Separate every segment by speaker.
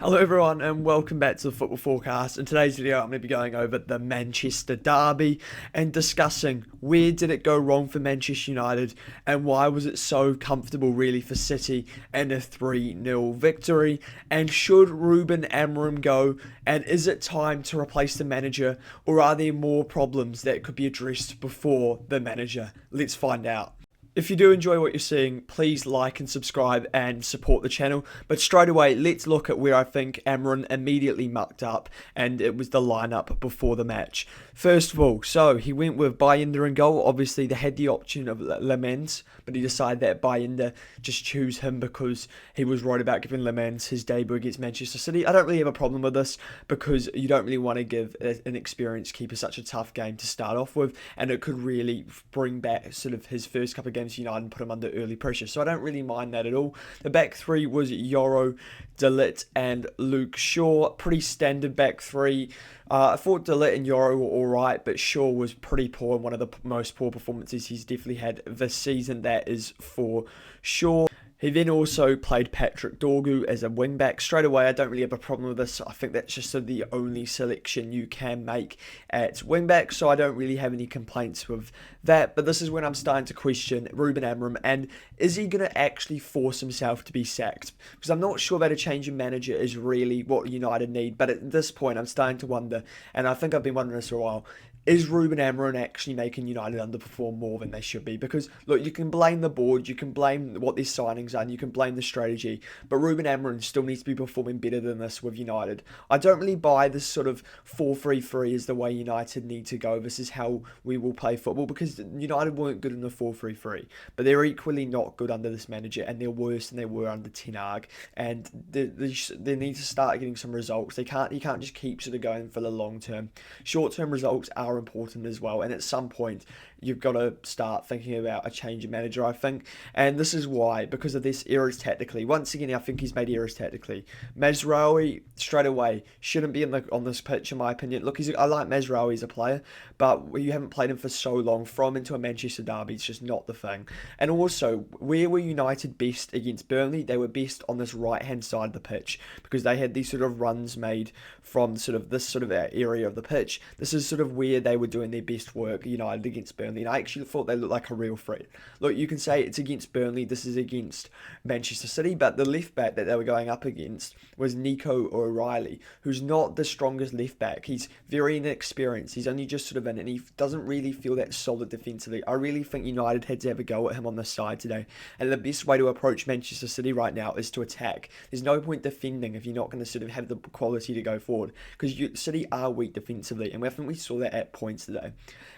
Speaker 1: Hello everyone and welcome back to the Football Forecast. In today's video I'm going to be going over the Manchester derby and discussing where did it go wrong for Manchester United and why was it so comfortable really for City and a 3-0 victory, and should Ruben Amorim go, and is it time to replace the manager, or are there more problems that could be addressed before the manager? Let's find out. If you do enjoy what you're seeing, please like and subscribe and support the channel. But straight away, let's look at where I think Amorim immediately mucked up, and it was the lineup before the match. First of all, so he went with Bayindir in goal. Obviously, they had the option of Lemens, but he decided that Bayindir, just choose him because he was worried about giving Lemens his debut against Manchester City. I don't really have a problem with this because you don't really want to give an experienced keeper such a tough game to start off with, and it could really bring back sort of his first couple of games United and put him under early pressure. So I don't really mind that at all. The back three was Yoro, De Ligt and Luke Shaw. Pretty standard back three. I thought De Ligt and Yoro were alright, but Shaw was pretty poor, and one of the most poor performances he's definitely had this season. That is for sure. He then also played Patrick Dorgu as a wing-back. Straight away, I don't really have a problem with this. I think that's just the only selection you can make at wing-back, so I don't really have any complaints with that. But this is when I'm starting to question Ruben Amorim, and is he going to actually force himself to be sacked? Because I'm not sure that a change in manager is really what United need, but at this point, I'm starting to wonder, and I think I've been wondering this for a while, is Ruben Amorim actually making United underperform more than they should be? Because, look, you can blame the board, you can blame what these signings are, and you can blame the strategy, but Ruben Amorim still needs to be performing better than this with United. I don't really buy this sort of 4-3-3 as the way United need to go. This is how we will play football, because United weren't good in the 4-3-3, but they're equally not good under this manager, and they're worse than they were under Ten Hag, and they need to start getting some results. You can't just keep sort of going for the long term. Short term results are important as well, and at some point you've got to start thinking about a change of manager, I think, and this is why, because of this errors tactically. Once again, I think he's made errors tactically. Mazraoui straight away shouldn't be on this pitch in my opinion. Look, I like Mazraoui as a player, but you haven't played him for so long. Throw him into a Manchester derby, it's just not the thing. And also, where were United best against Burnley? They were best on this right hand side of the pitch, because they had these sort of runs made from sort of this sort of area of the pitch. This is sort of where they were doing their best work, United, against Burnley, and I actually thought they looked like a real threat. Look, you can say it's against Burnley, this is against Manchester City, but the left back that they were going up against was Nico O'Reilly, who's not the strongest left back. He's very inexperienced, he's only just sort of in, and he doesn't really feel that solid defensively. I really think United had to have a go at him on this side today, and the best way to approach Manchester City right now is to attack. There's no point defending if you're not going to sort of have the quality to go forward, because City are weak defensively, and I think we saw that at points today.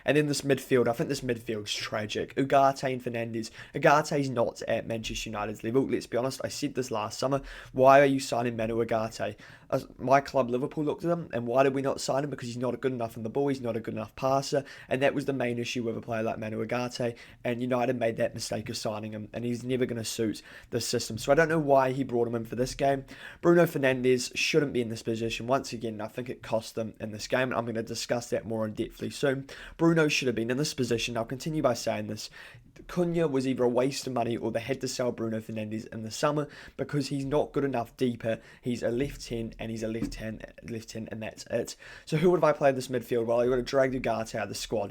Speaker 1: And then this midfield, I think this midfield's tragic. Ugarte and Fernandes. Ugarte's not at Manchester United's level, let's be honest. I said this last summer. Why are you signing Manu Ugarte? My club Liverpool looked at him, and why did we not sign him? Because he's not good enough on the ball, he's not a good enough passer, and that was the main issue with a player like Manu Ugarte, and United made that mistake of signing him, and he's never going to suit the system. So I don't know why he brought him in for this game. Bruno Fernandes shouldn't be in this position. Once again, I think it cost them in this game, and I'm going to discuss that more in depthly soon. Bruno should have been in this position. I'll continue by saying this. Cunha was either a waste of money, or they had to sell Bruno Fernandes in the summer, because he's not good enough deeper. He's a left 10 and he's a left 10, and that's it. So who would have I played this midfield? Well, I would have dragged Ugarte out of the squad,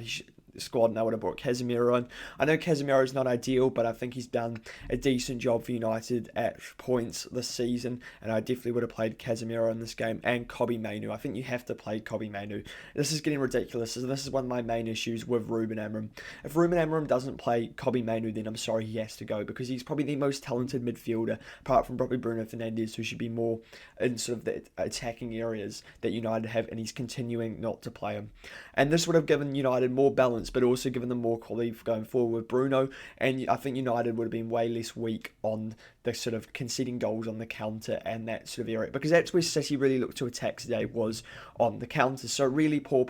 Speaker 1: and I would have brought Casemiro on. I know Casemiro is not ideal, but I think he's done a decent job for United at points this season, and I definitely would have played Casemiro in this game, and Kobbie Mainoo. I think you have to play Kobbie Mainoo. This is getting ridiculous, and this is one of my main issues with Ruben Amorim. If Ruben Amorim doesn't play Kobbie Mainoo, then I'm sorry, he has to go, because he's probably the most talented midfielder, apart from probably Bruno Fernandes, who should be more in sort of the attacking areas that United have, and he's continuing not to play him. And this would have given United more balance, but also given them more quality for going forward with Bruno, and I think United would have been way less weak on the sort of conceding goals on the counter and that sort of area, because that's where City really looked to attack today, was on the counter. So really poor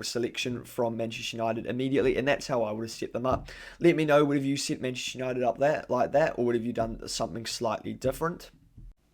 Speaker 1: selection from Manchester United immediately, and that's how I would have set them up. Let me know, would have you set Manchester United up like that, or would have you done something slightly different?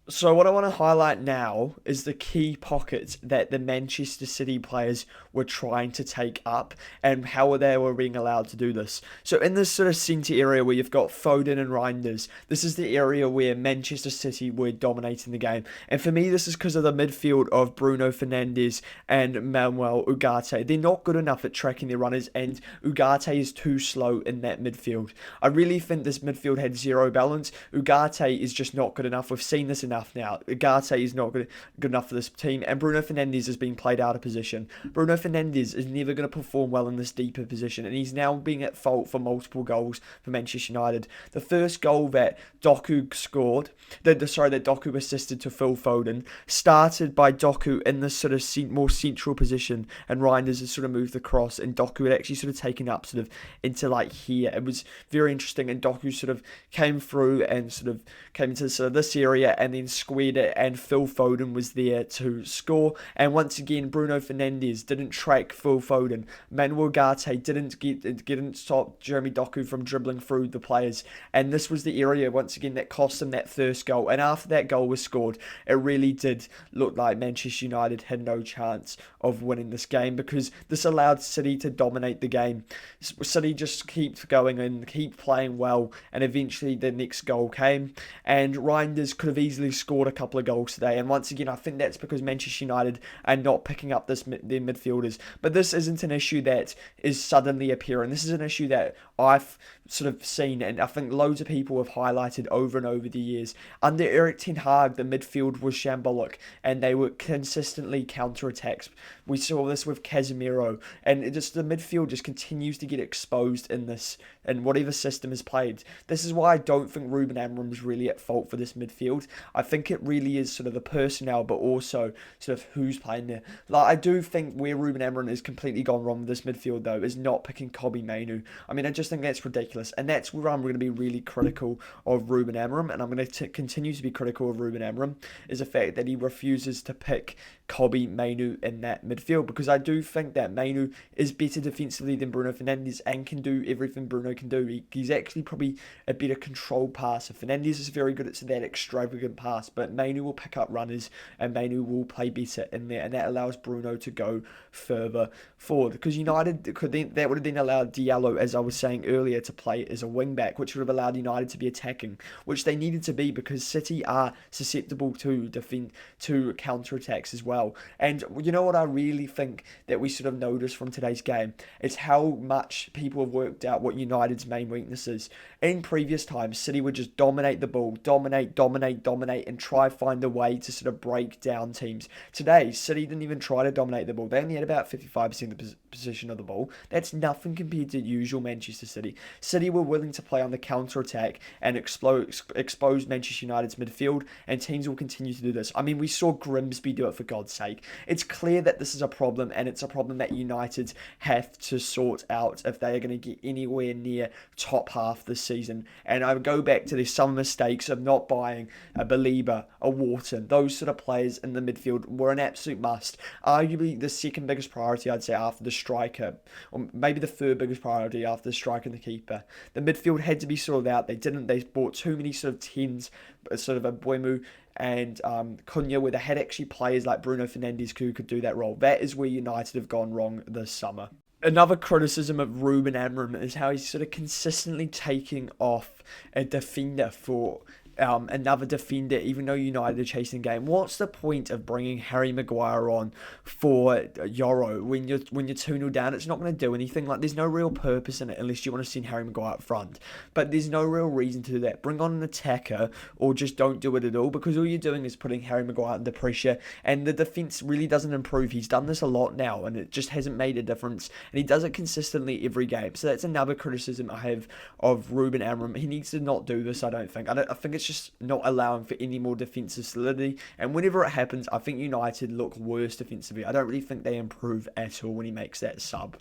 Speaker 1: So what I want to highlight now is the key pockets that the Manchester City players were trying to take up and how they were being allowed to do this. So in this sort of centre area where you've got Foden and Reinders, this is the area where Manchester City were dominating the game. And for me, this is because of the midfield of Bruno Fernandes and Manuel Ugarte. They're not good enough at tracking their runners, and Ugarte is too slow in that midfield. I really think this midfield had zero balance. Ugarte is just not good enough. We've seen this enough now. Ugarte is not good enough for this team, and Bruno Fernandes is being played out of position. Bruno Fernandes is never going to perform well in this deeper position, and he's now being at fault for multiple goals for Manchester United. The first goal that Doku scored, that Doku assisted to Phil Foden, started by Doku in this sort of more central position, and Reinders has sort of moved across, and Doku had actually sort of taken up sort of into like here. It was very interesting, and Doku sort of came through and sort of came into sort of this area and then squared it, and Phil Foden was there to score. And once again, Bruno Fernandes didn't track Phil Foden. Manuel Ugarte didn't stop Jeremy Doku from dribbling through the players, and this was the area once again that cost him that first goal. And after that goal was scored, it really did look like Manchester United had no chance of winning this game, because this allowed City to dominate the game. City just keep going and keep playing well, and eventually the next goal came, and Reinders could have easily scored a couple of goals today. And once again, I think that's because Manchester United are not picking up their midfielders. But this isn't an issue that is suddenly appearing. This is an issue that I've sort of seen, and I think loads of people have highlighted over and over the years. Under Erik ten Hag, the midfield was shambolic, and they were consistently counter-attacks. We saw this with Casemiro, and the midfield just continues to get exposed in this, and whatever system is played. This is why I don't think Ruben Amorim is really at fault for this midfield. I think it really is sort of the personnel, but also sort of who's playing there. Like, I do think where Ruben Amorim has completely gone wrong with this midfield, though, is not picking Kobbie Mainoo. I mean, I just think that's ridiculous, and that's where I'm going to be really critical of Ruben Amorim, and I'm going to continue to be critical of Ruben Amorim, is the fact that he refuses to pick Kobbie Mainoo in that midfield, because I do think that Mainoo is better defensively than Bruno Fernandes and can do everything Bruno can do. He's actually probably a better control passer. Fernandes is very good at that extravagant pass, but Mainoo will pick up runners, and Mainoo will play better in there, and that allows Bruno to go further forward, because United that would have then allowed Diallo, as I was saying earlier, to play as a wing back, which would have allowed United to be attacking, which they needed to be, because City are susceptible to counter attacks as well. And you know what I really think that we sort of noticed from today's game is how much people have worked out what United's main weakness is. In previous times, City would just dominate the ball, dominate, and try find a way to sort of break down teams. Today, City didn't even try to dominate the ball. They only had about 55% of the position of the ball. That's nothing compared to usual Manchester City. City were willing to play on the counter-attack and expose Manchester United's midfield, and teams will continue to do this. I mean, we saw Grimsby do it, for God's sake. It's clear that this is a problem, and it's a problem that United have to sort out if they are going to get anywhere near top half this season. And I would go back to the some mistakes of not buying a Belieber, a Wharton. Those sort of players in the midfield were an absolute must. Arguably the second biggest priority, I'd say, after the striker, or maybe the third biggest priority after the striker and the keeper. The midfield had to be sorted out. They bought too many sort of tens, sort of a Boimu and Cunha, where they had actually players like Bruno Fernandes who could do that role. That is where United have gone wrong this summer. Another criticism of Ruben Amorim is how he's sort of consistently taking off a defender for another defender, even though United are chasing the game. What's the point of bringing Harry Maguire on for Yoro when you're 2-0 down? It's not going to do anything. Like, there's no real purpose in it unless you want to send Harry Maguire up front. But there's no real reason to do that. Bring on an attacker, or just don't do it at all, because all you're doing is putting Harry Maguire under pressure, and the defence really doesn't improve. He's done this a lot now, and it just hasn't made a difference, and he does it consistently every game. So that's another criticism I have of Ruben Amorim. He needs to not do this, I don't think. I think it's just not allowing for any more defensive solidity, and whenever it happens, I think United look worse defensively. I don't really think they improve at all when he makes that sub.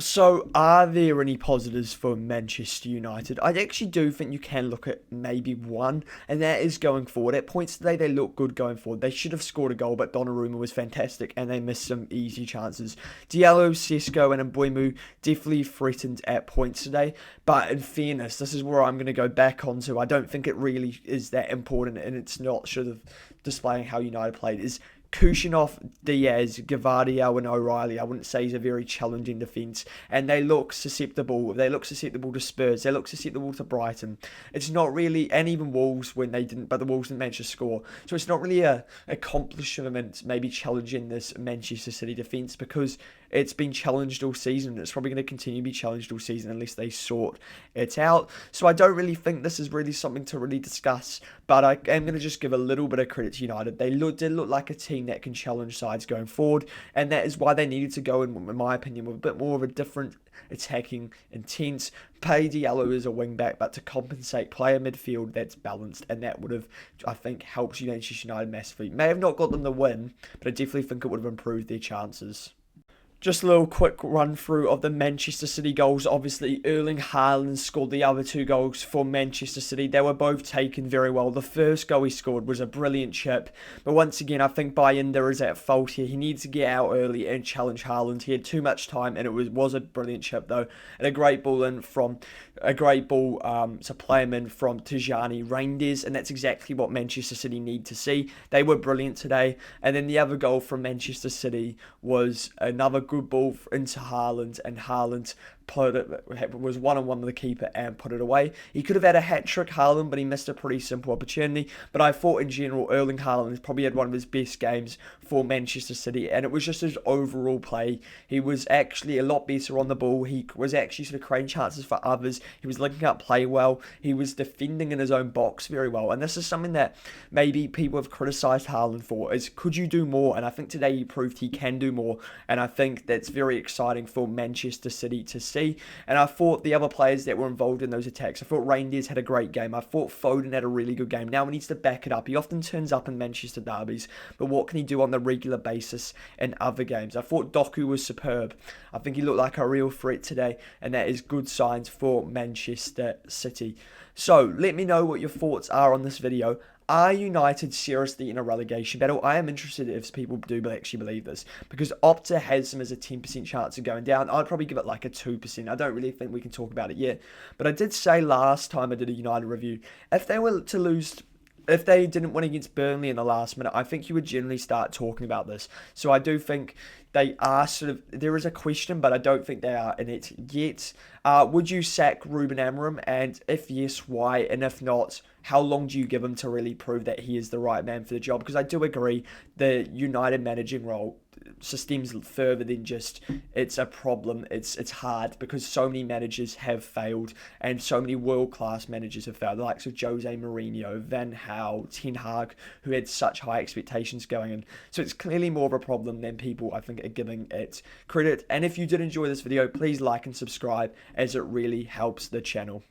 Speaker 1: So, are there any positives for Manchester United? I actually do think you can look at maybe one, and that is going forward. At points today, they look good going forward. They should have scored a goal, but Donnarumma was fantastic, and they missed some easy chances. Diallo, Sesko, and Mbuemu definitely threatened at points today, but in fairness, this is where I'm going to go back onto. I don't think it really is that important, and it's not sort of displaying how United played. Is Kushinov, Diaz, Gavardia, and O'Reilly. I wouldn't say he's a very challenging defence, and they look susceptible. They look susceptible to Spurs. They look susceptible to Brighton. It's not really, and even Wolves when they didn't, but the Wolves didn't manage to score. So it's not really a accomplishment maybe challenging this Manchester City defence because it's been challenged all season. It's probably going to continue to be challenged all season unless they sort it out. So I don't really think this is really something to really discuss. But I am going to just give a little bit of credit to United. They did look like a team that can challenge sides going forward. And that is why they needed to go in my opinion, with a bit more of a different attacking intent. Pay Diallo as a wing back, but to compensate, play a midfield that's balanced, and that would have, I think, helped Manchester United massively. May have not got them the win, but I definitely think it would have improved their chances. Just a little quick run through of the Manchester City goals. Obviously, Erling Haaland scored the other two goals for Manchester City. They were both taken very well. The first goal he scored was a brilliant chip. But once again, I think Bayindir is at fault here. He needs to get out early and challenge Haaland. He had too much time, and it was a brilliant chip, though. And a great ball in from... A great ball to play him in from Tijani Reinders, and that's exactly what Manchester City need to see. They were brilliant today. And then the other goal from Manchester City was another good ball into Haaland, and Haaland was one-on-one with the keeper and put it away. He could have had a hat-trick, Haaland, but he missed a pretty simple opportunity. But I thought in general, Erling Haaland has probably had one of his best games for Manchester City, and it was just his overall play. He was actually a lot better on the ball. He was actually sort of creating chances for others. He was linking up play well. He was defending in his own box very well. And this is something that maybe people have criticised Haaland for, is could you do more? And I think today he proved he can do more. And I think that's very exciting for Manchester City to see. And I thought the other players that were involved in those attacks, I thought Reinders had a great game. I thought Foden had a really good game. Now he needs to back it up. He often turns up in Manchester derbies, but what can he do on the regular basis in other games? I thought Doku was superb. I think he looked like a real threat today, and that is good signs for Manchester City. So let me know what your thoughts are on this video. Are United seriously in a relegation battle? I am interested if people do actually believe this, because Opta has them as a 10% chance of going down. I'd probably give it like a 2%. I don't really think we can talk about it yet. But I did say last time I did a United review, if they were to lose... If they didn't win against Burnley in the last minute, I think you would generally start talking about this. So I do think they are sort of... There is a question, but I don't think they are in it yet. Would you sack Ruben Amorim? And if yes, why? And if not, how long do you give him to really prove that he is the right man for the job? Because I do agree the United managing role stems further than just it's a problem. It's hard because so many managers have failed and so many world-class managers have failed. The likes of Jose Mourinho, Van Gaal, Ten Hag, who had such high expectations going in. So it's clearly more of a problem than people, I think, are giving it credit. And if you did enjoy this video, please like and subscribe, as it really helps the channel.